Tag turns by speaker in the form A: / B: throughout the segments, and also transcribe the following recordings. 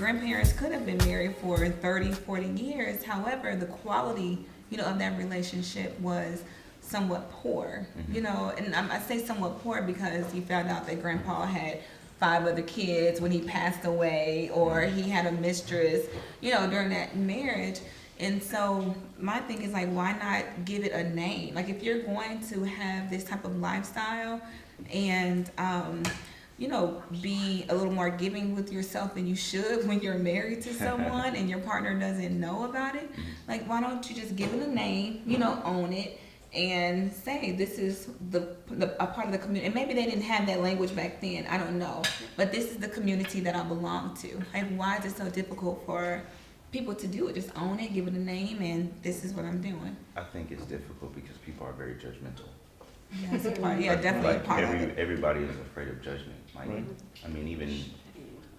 A: grandparents could have been married for 30, 40 years. However, the quality, of that relationship was somewhat poor, and I say somewhat poor because he found out that grandpa had 5 other kids when he passed away, or he had a mistress, during that marriage. And so my thing is, like, why not give it a name? Like, if you're going to have this type of lifestyle and, be a little more giving with yourself than you should when you're married to someone and your partner doesn't know about it, like, why don't you just give it a name, own it, and say this is a part of the community. And maybe they didn't have that language back then, I don't know, but this is the community that I belong to. Like, why is it so difficult for people to do it? Just own it, give it a name, and this is what I'm doing.
B: I think it's difficult because people are very judgmental.
A: Yeah, that's a part. Yeah, definitely a part of it.
B: Everybody is afraid of judgment. Like, I mean, even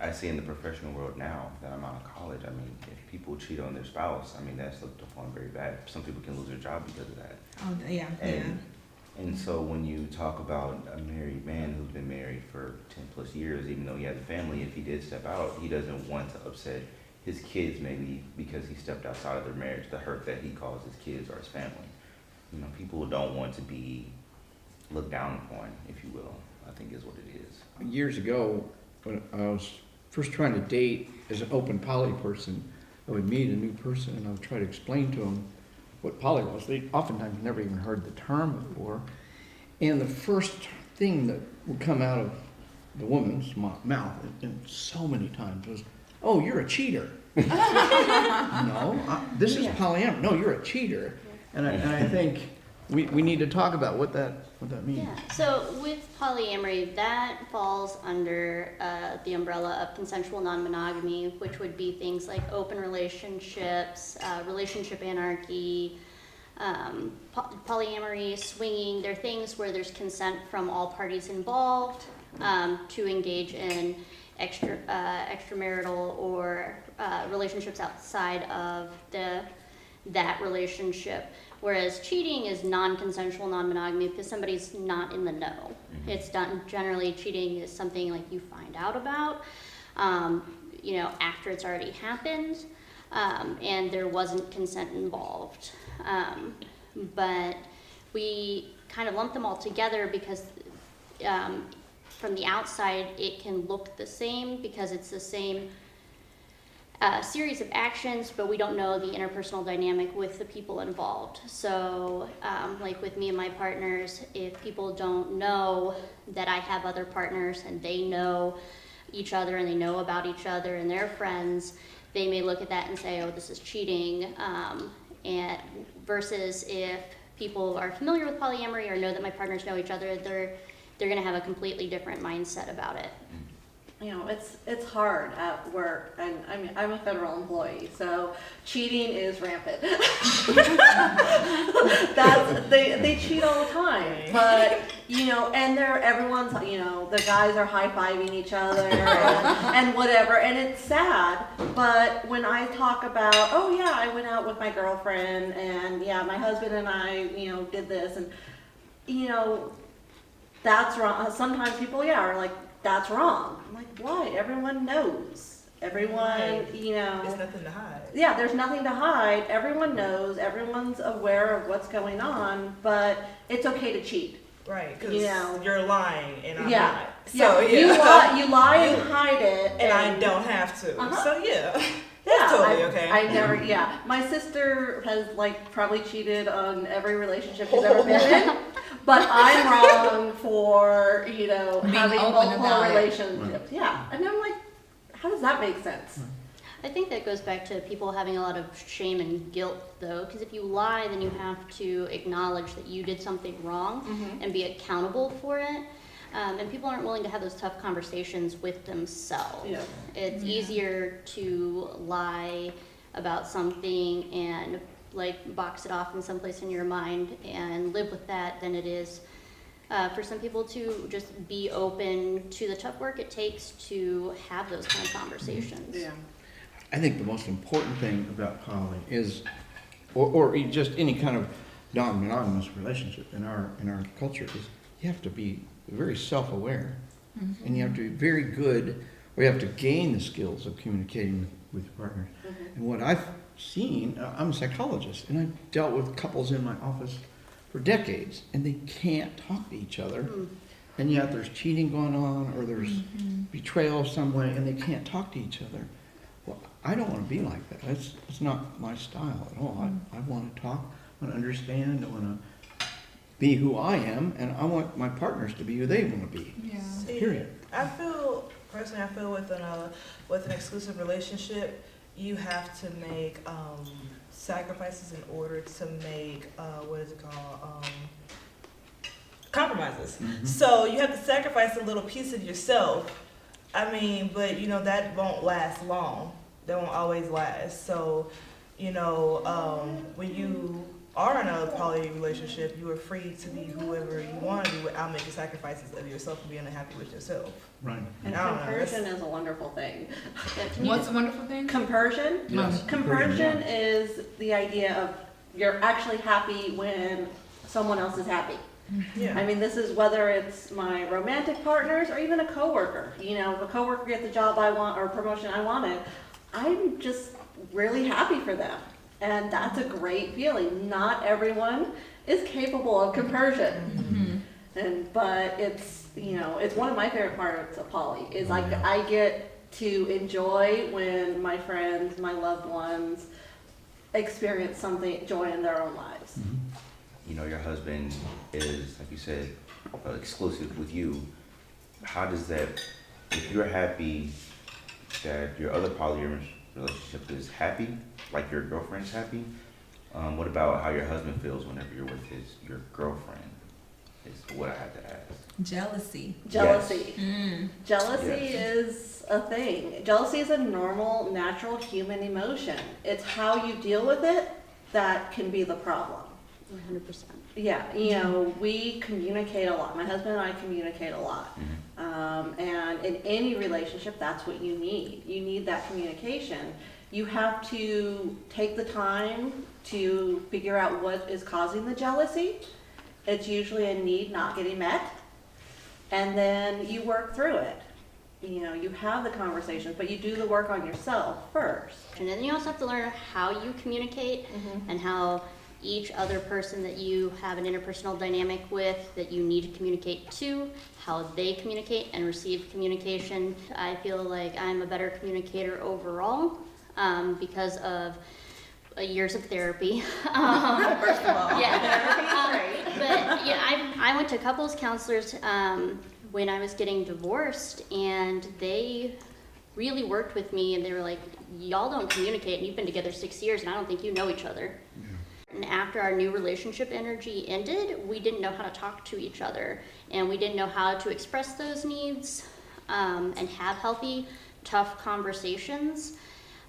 B: I see in the professional world now that I'm out of college, I mean, if people cheat on their spouse, I mean, that's looked upon very bad. Some people can lose their job because of that.
A: Oh, yeah,
B: And so when you talk about a married man who's been married for 10 plus years, even though he has a family, if he did step out, he doesn't want to upset his kids maybe because he stepped outside of their marriage, the hurt that he caused his kids or his family. People don't want to be looked down upon, if you will, I think is what it is.
C: Years ago, when I was first trying to date as an open poly person, I would meet a new person and I would try to explain to them what poly was. They oftentimes never even heard the term before. And the first thing that would come out of the woman's mouth, and so many times, was, "Oh, you're a cheater." No, this is polyamory. No, you're a cheater. And I think we need to talk about what that means.
D: Yeah. So with polyamory, that falls under the umbrella of consensual non-monogamy, which would be things like open relationships, relationship anarchy, polyamory, swinging. They're things where there's consent from all parties involved to engage in extramarital or relationships outside of that relationship. Whereas cheating is non-consensual non-monogamy because somebody's not in the know. It's done, generally cheating is something like you find out about, after it's already happened, and there wasn't consent involved. But we kind of lump them all together because from the outside it can look the same because it's the same series of actions, but we don't know the interpersonal dynamic with the people involved. So, like with me and my partners, if people don't know that I have other partners and they know each other and they know about each other and they're friends, they may look at that and say, "Oh, this is cheating." And versus if people are familiar with polyamory or know that my partners know each other, they're going to have a completely different mindset about it.
E: It's hard at work, and I mean, I'm a federal employee, so cheating is rampant. They cheat all the time, but and everyone's the guys are high-fiving each other and whatever, and it's sad. But when I talk about, oh yeah, I went out with my girlfriend, and yeah, my husband and I, did this, and that's wrong. Sometimes people, are like, that's wrong. I'm like, why? Everyone knows. Everyone,
F: There's nothing to hide.
E: Yeah, there's nothing to hide. Everyone knows. Everyone's aware of what's going on, but it's okay to cheat.
F: Right, because you're lying and I'm
E: Yeah.
F: not. So,
E: You lie and hide it.
F: And I don't have to.
E: Uh-huh.
F: So, that's totally okay.
E: I never, My sister has, probably cheated on every relationship she's ever been in. But I'm wrong for, having multiple relationships. Yeah. And I'm like, how does that make sense?
D: I think that goes back to people having a lot of shame and guilt, though, because if you lie, then you have to acknowledge that you did something wrong and be accountable for it. And people aren't willing to have those tough conversations with themselves. Yeah. It's easier to lie about something and box it off in some place in your mind and live with that than it is for some people to just be open to the tough work it takes to have those kind of conversations.
E: Yeah.
C: I think the most important thing about poly is, or just any kind of non-monogamous relationship in our culture, is you have to be very self-aware, and you have to be very good we have to gain the skills of communicating with your partner. And what I've seen, I'm a psychologist, and I've dealt with couples in my office for decades, and they can't talk to each other. And yet there's cheating going on, or there's betrayal some way, and they can't talk to each other. Well, I don't want to be like that. It's not my style at all. I want to talk, I want to understand, I want to be who I am, and I want my partners to be who they want to be.
A: Yeah.
C: Period.
F: I feel with an exclusive relationship, you have to make sacrifices in order to make what is it called? Compromises. So you have to sacrifice a little piece of yourself. I mean, but that won't last long. That won't always last. So, when you are in a poly relationship, you are free to be whoever you want to be without making sacrifices of yourself and being unhappy with yourself.
C: Right.
E: And
F: I don't know,
E: compersion is a wonderful thing.
A: What's a wonderful thing?
E: Compersion?
C: Yes.
E: Compersion is the idea of you're actually happy when someone else is happy.
F: Yeah.
E: I mean, this is whether it's my romantic partners or even a coworker. If a coworker gets the job I want or promotion I wanted, I'm just really happy for them. And that's a great feeling. Not everyone is capable of compersion. But it's, it's one of my favorite parts of poly is I get to enjoy when my friends, my loved ones experience something, joy in their own lives.
B: Your husband is, like you said, exclusive with you. How does that, if you're happy that your other polyamorous relationship is happy, like your girlfriend's happy, what about how your husband feels whenever you're with your girlfriend? Is what I have to ask.
A: Jealousy.
E: Jealousy.
A: Mm.
E: Jealousy is a thing. Jealousy is a normal, natural human emotion. It's how you deal with it that can be the problem.
D: 100%.
E: Yeah, we communicate a lot. My husband and I communicate a lot. And in any relationship, that's what you need. You need that communication. You have to take the time to figure out what is causing the jealousy. It's usually a need not getting met. And then you work through it. You have the conversations, but you do the work on yourself first.
D: And then you also have to learn how you communicate and how each other person that you have an interpersonal dynamic with that you need to communicate to, how they communicate and receive communication. I feel like I'm a better communicator overall because of years of therapy.
E: First of all,
D: But I went to couples counselors when I was getting divorced, and they really worked with me, and they were like, y'all don't communicate, and you've been together 6 years, and I don't think you know each other. And after our new relationship energy ended, we didn't know how to talk to each other, and we didn't know how to express those needs and have healthy, tough conversations.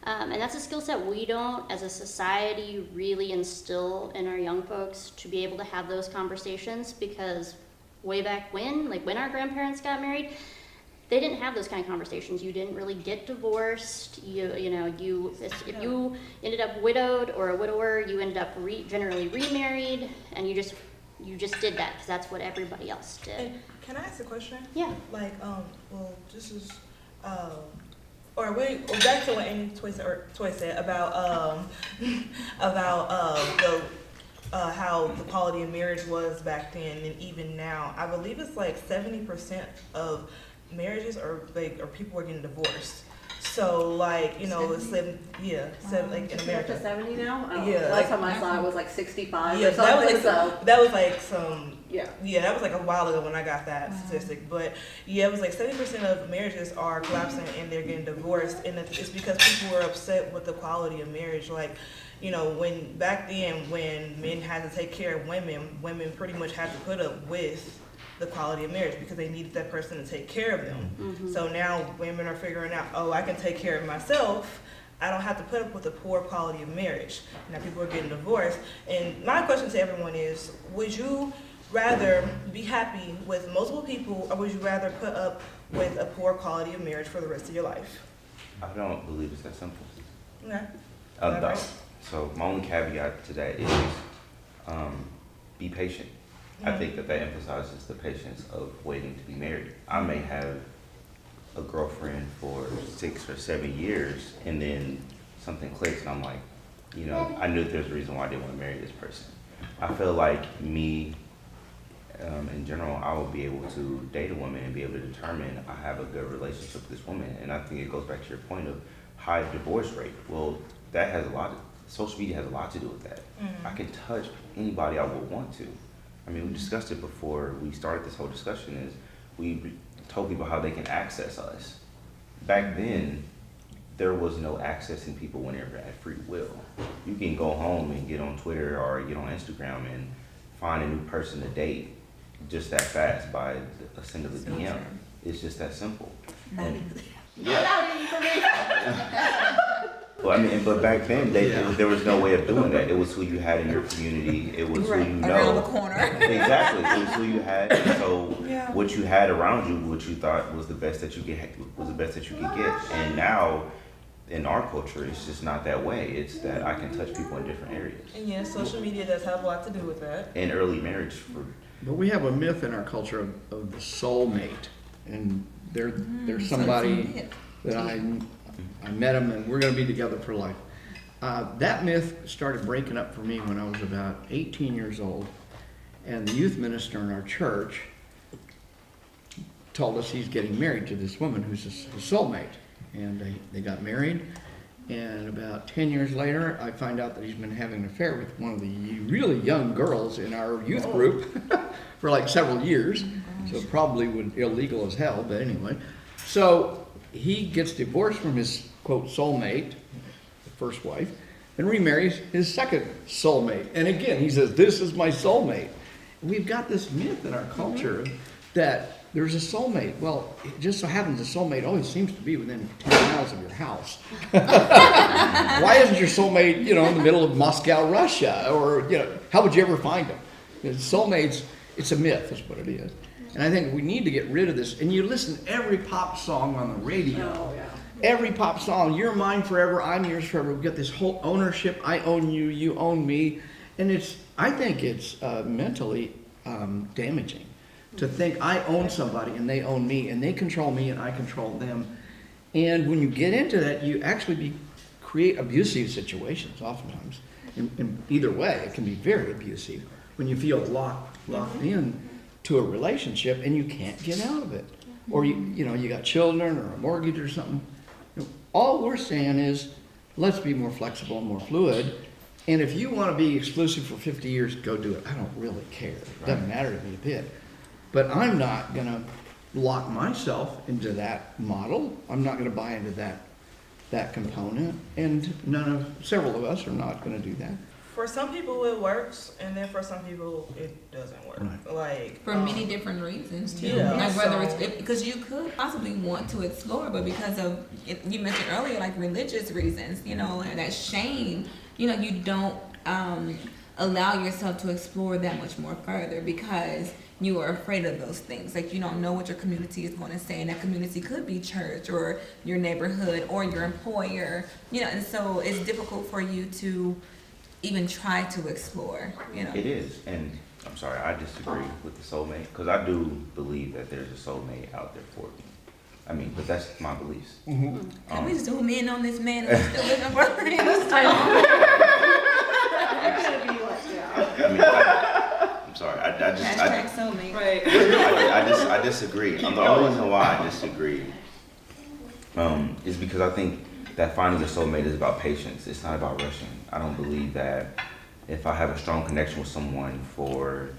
D: And that's a skill set we don't, as a society, really instill in our young folks to be able to have those conversations, because way back when, like when our grandparents got married, they didn't have those kind of conversations. You didn't really get divorced. If you ended up widowed or a widower, you ended up generally remarried, and you just did that because that's what everybody else did.
F: And can I ask a question?
D: Yeah.
F: Like, this is, or back to what Amy Toy said about how the quality of marriage was back then and even now. I believe it's like 70% of marriages are people are getting divorced. So like, it's like in
E: Is it up
F: America.
E: to 70 now? Oh,
F: Yeah,
E: last time I saw it was like 65
F: Yeah,
E: or something.
F: that was like some.
E: Yeah.
F: Yeah, that was like a while ago when I got that statistic. But yeah, it was like 70% of marriages are collapsing and they're getting divorced, and it's because people were upset with the quality of marriage. Like, when back then when men had to take care of women pretty much had to put up with the quality of marriage because they needed that person to take care of them. So now women are figuring out, I can take care of myself. I don't have to put up with a poor quality of marriage. Now people are getting divorced. And my question to everyone is, would you rather be happy with multiple people, or would you rather put up with a poor quality of marriage for the rest of your life?
B: I don't believe it's that simple.
F: Okay.
B: No. So my only caveat to that is be patient. I think that emphasizes the patience of waiting to be married. I may have a girlfriend for 6 or 7 years, and then something clicks, and I'm like, you know, I knew there's a reason why I didn't want to marry this person. I feel like me, in general, I will be able to date a woman and be able to determine I have a good relationship with this woman. And I think it goes back to your point of high divorce rate. Well, that has social media has a lot to do with that. I can touch anybody I would want to. I mean, we discussed it before we started this whole discussion, is we told people how they can access us. Back then, there was no accessing people whenever at free will. You can go home and get on Twitter or get on Instagram and find a new person to date just that fast by a send of a DM. It's just that simple. And, well, I mean, but back then, there was no way of doing that. It was who you had in your community. It was who you know.
A: Around the corner.
B: Exactly. It was who you had. And so what you had around you, what you thought was the best that you could get. And now, in our culture, it's just not that way. It's that I can touch people in different areas.
F: And yeah, social media does have a lot to do with that.
B: And early marriage.
C: But we have a myth in our culture of the soulmate, and there's somebody that I met him and we're going to be together for life. That myth started breaking up for me when I was about 18 years old, and the youth minister in our church told us he's getting married to this woman who's his soulmate, and they got married. And about 10 years later, I find out that he's been having an affair with one of the really young girls in our youth group for like several years. So probably illegal as hell, but anyway. So he gets divorced from his, quote, soulmate, the first wife, and remarries his second soulmate. And again, he says, this is my soulmate. And we've got this myth in our culture that there's a soulmate. Well, it just so happens a soulmate always seems to be within 10 miles of your house. Why isn't your soulmate, in the middle of Moscow, Russia? Or, how would you ever find them? Soulmates, it's a myth, is what it is. And I think we need to get rid of this. And you listen to every pop song on the radio.
E: Oh, yeah.
C: Every pop song, you're mine forever, I'm yours forever. We've got this whole ownership, I own you, you own me. And I think it's mentally damaging to think I own somebody and they own me and they control me and I control them. And when you get into that, you actually create abusive situations oftentimes. In either way, it can be very abusive when you feel locked in to a relationship and you can't get out of it. Or you got children or a mortgage or something. All we're saying is, let's be more flexible and more fluid. And if you want to be exclusive for 50 years, go do it. I don't really care. It doesn't matter to me a bit. But I'm not going to lock myself into that model. I'm not going to buy into that component. And several of us are not going to do that.
F: For some people it works, and then for some people it doesn't work.
C: Right.
F: Like
A: for many different reasons too.
F: Yeah,
A: like whether it's because you could possibly want to explore, but because of you mentioned earlier, like religious reasons, and that shame, you don't allow yourself to explore that much more further because you are afraid of those things. Like you don't know what your community is going to say, and that community could be church or your neighborhood or your employer, and so it's difficult for you to even try to explore,
B: It is, and I'm sorry, I disagree with the soulmate, because I do believe that there's a soulmate out there for me. I mean, but that's my beliefs.
A: Can we zoom in on this man who's still living for him?
B: I'm sorry, I just,
A: Hashtag soulmate.
E: Right.
B: I disagree. The only reason why I disagree is because I think that finding a soulmate is about patience. It's not about rushing. I don't believe that if I have a strong connection with someone for,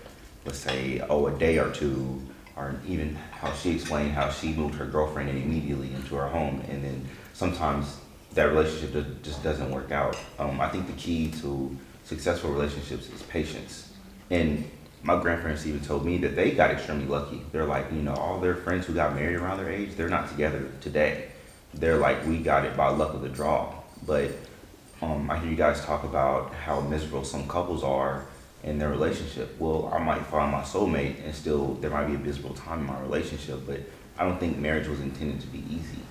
B: let's say, a day or two, or even how she explained how she moved her girlfriend in immediately into her home, and then sometimes that relationship just doesn't work out. I think the key to successful relationships is patience. And my grandparents even told me that they got extremely lucky. They're like, all their friends who got married around their age, they're not together today. They're like, we got it by luck of the draw. But I hear you guys talk about how miserable some couples are in their relationship. Well, I might find my soulmate and still there might be a miserable time in my relationship, but I don't think marriage was intended to be easy.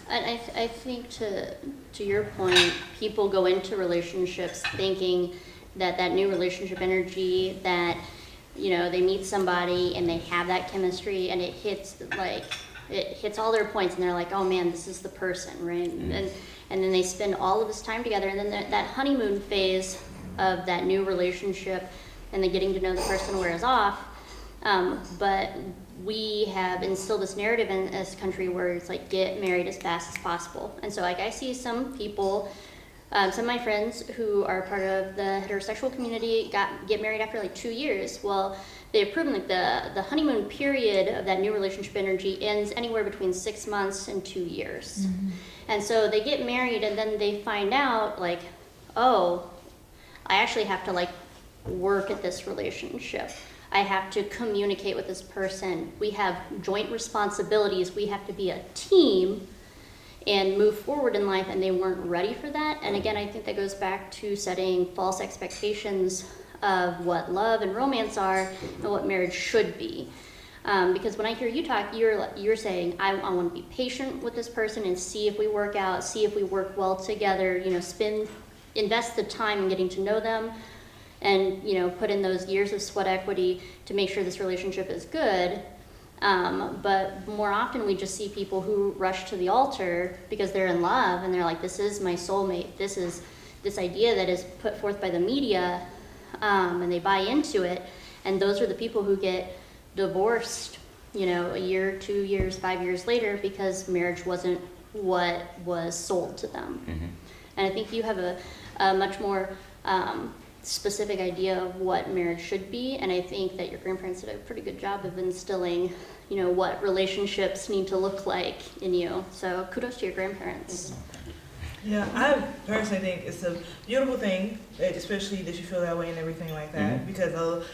D: And I think to your point, people go into relationships thinking that new relationship energy, that they meet somebody and they have that chemistry and it hits like it hits all their points, and they're like, oh man, this is the person, right? And then they spend all of this time together, and then that honeymoon phase of that new relationship and the getting to know the person wears off. But we have instilled this narrative in this country where it's like, get married as fast as possible. And so like I see some people, some of my friends who are part of the heterosexual community get married after like 2 years. Well, they've proven like the honeymoon period of that new relationship energy ends anywhere between 6 months and 2 years. And so they get married, and then they find out like, oh, I actually have to like work at this relationship. I have to communicate with this person. We have joint responsibilities. We have to be a team and move forward in life, and they weren't ready for that. And again, I think that goes back to setting false expectations of what love and romance are and what marriage should be. Because when I hear you talk, you're saying, I want to be patient with this person and see if we work out, see if we work well together, you know, invest the time in getting to know them, and, you know, put in those years of sweat equity to make sure this relationship is good. But more often we just see people who rush to the altar because they're in love, and they're like, this is my soulmate, this is this idea that is put forth by the media, and they buy into it, and those are the people who get divorced, you know, a year, 2 years, 5 years later, because marriage wasn't what was sold to them. And I think you have a much more specific idea of what marriage should be, and I think that your grandparents did a pretty good job of instilling, you know, what relationships need to look like in you. So kudos to your grandparents.
F: Yeah, I personally think it's a beautiful thing, especially that you feel that way and everything like that. Because,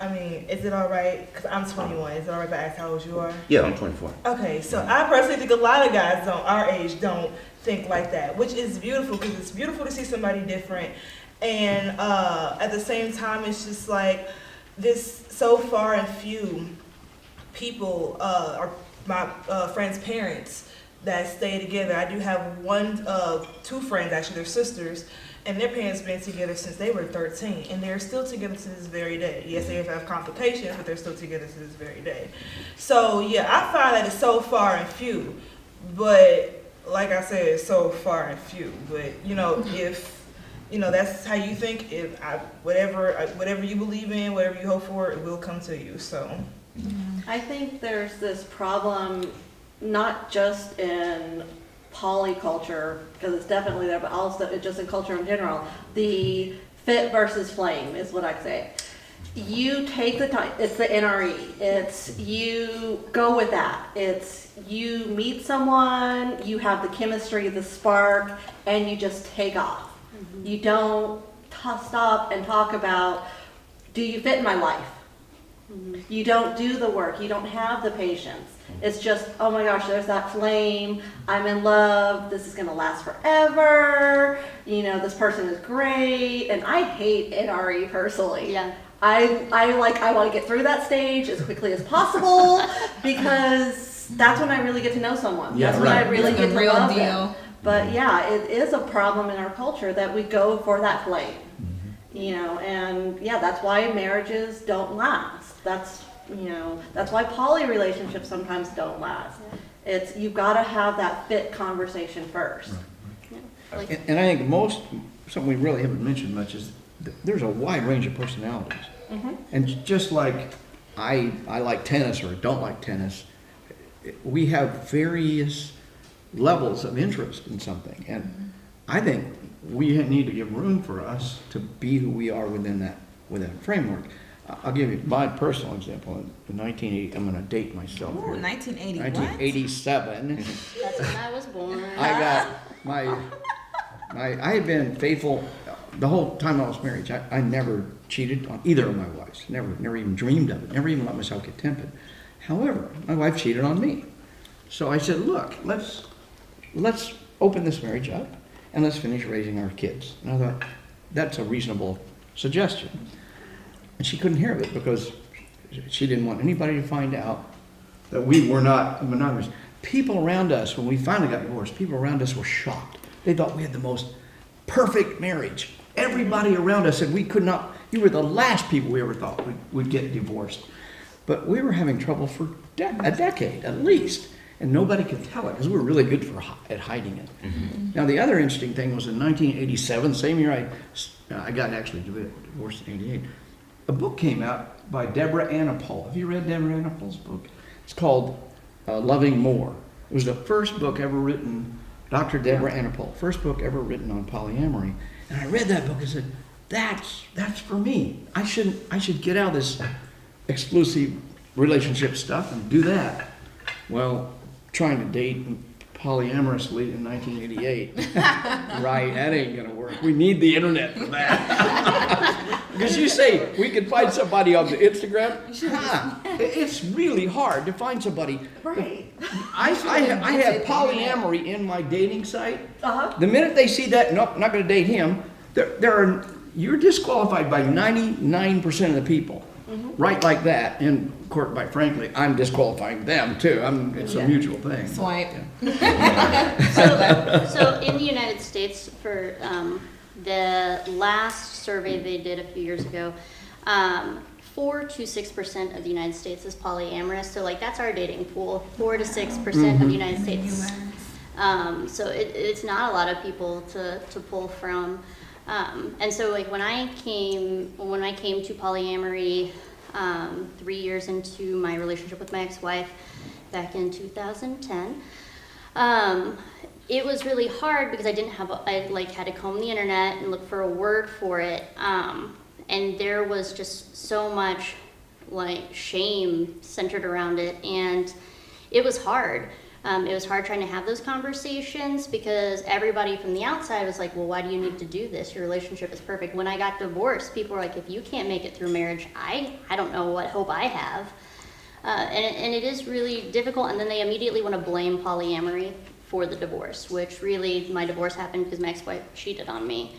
F: I mean, is it all right? Because I'm 21. Is it all right if I ask how old you are?
B: Yeah, I'm 24.
F: Okay, so I personally think a lot of guys our age don't think like that, which is beautiful, because it's beautiful to see somebody different. And at the same time, it's just like this so far and few people are my friends' parents that stay together. I do have two friends, actually, they're sisters, and their parents been together since they were 13, and they're still together to this very day. Yes, they have complications, but they're still together to this very day. So yeah, I find that it's so far and few, but like I said, it's so far and few. But you know, if you know that's how you think, whatever you believe in, whatever you hope for, it will come to you. So
E: I think there's this problem, not just in polyculture, because it's definitely there, but also just in culture in general. The fit versus flame is what I say. You take the time, it's the NRE, it's you go with that. It's you meet someone, you have the chemistry, the spark, and you just take off. You don't stop and talk about, do you fit in my life? You don't do the work, you don't have the patience. It's just, oh my gosh, there's that flame, I'm in love, this is gonna last forever, you know, this person is great, and I hate NRE personally.
D: Yeah.
E: I want to get through that stage as quickly as possible, because that's when I really get to know someone.
C: Yeah,
E: that's when I really
A: It's
E: get
A: the
E: to
A: real
E: love
A: deal.
E: them. But yeah, it is a problem in our culture that we go for that flame. You know, and yeah, that's why marriages don't last. That's why poly relationships sometimes don't last. It's, you've got to have that fit conversation first.
D: Like,
C: And I think something we really haven't mentioned much is there's a wide range of personalities. And just like I like tennis or don't like tennis, we have various levels of interest in something. And I think we need to give room for us to be who we are within that framework. I'll give you my personal example. In 1980, I'm going to date myself
A: Ooh,
C: here.
A: 1980 what?
C: 1987.
D: that's when I was born.
C: I got I had been faithful the whole time I was married. I never cheated on either of my wives. Never even dreamed of it. Never even let myself get tempted. However, my wife cheated on me. So I said, look, let's open this marriage up and let's finish raising our kids. And I thought, that's a reasonable suggestion. And she couldn't hear of it because she didn't want anybody to find out that we were not monogamous. People around us, when we finally got divorced, people around us were shocked. They thought we had the most perfect marriage. Everybody around us said you were the last people we ever thought would get divorced. But we were having trouble for a decade at least. and nobody could tell it because we were really good at hiding it. Now, the other interesting thing was in 1987, same year I got actually divorced in 88, a book came out by Deborah Anapol. Have you read Deborah Anapol's book? It's called Loving More. It was the first book ever written, Dr. Deborah Anapol, first book ever written on polyamory. And I read that book and said, that's for me. I should get out of this exclusive relationship stuff and do that. Well, trying to date polyamorously in 1988, right, that ain't gonna work. We need the internet for that. Because you say, we could find somebody on the Instagram, it's really hard to find somebody.
E: Right.
C: I have polyamory in my dating site.
E: Uh-huh.
C: The minute they see that, nope, I'm not gonna date him, you're disqualified by 99% of the people. Right like that, and of course, quite frankly, I'm disqualifying them too. It's a mutual thing.
A: Swipe.
D: So in the United States, for the last survey they did a few years ago, 4 to 6% of the United States is polyamorous. So like that's our dating pool, 4 to 6% of the United States. So it's not a lot of people to pull from. And so like when I came to polyamory 3 years into my relationship with my ex-wife back in 2010, it was really hard because I had to comb the internet and look for a word for it. And there was just so much like shame centered around it, and it was hard. It was hard trying to have those conversations because everybody from the outside was like, well, why do you need to do this? Your relationship is perfect. When I got divorced, people were like, if you can't make it through marriage, I don't know what hope I have. And it is really difficult. And then they immediately want to blame polyamory for the divorce, which really my divorce happened because my ex-wife cheated on me,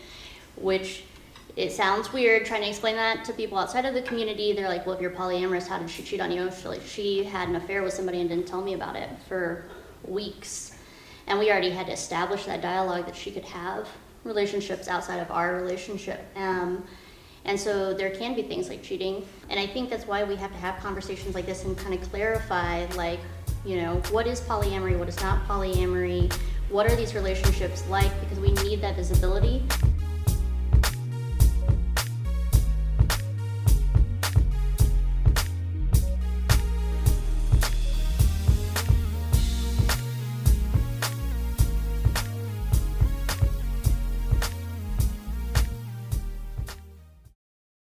D: which it sounds weird trying to explain that to people outside of the community. They're like, well, if you're polyamorous, how did she cheat on you? She had an affair with somebody and didn't tell me about it for weeks. And we already had to establish that dialogue that she could have relationships outside of our relationship. And so there can be things like cheating. And I think that's why we have to have conversations like this and kind of clarify, like, you know, what is polyamory, what is not polyamory, what are these relationships like, because we need that visibility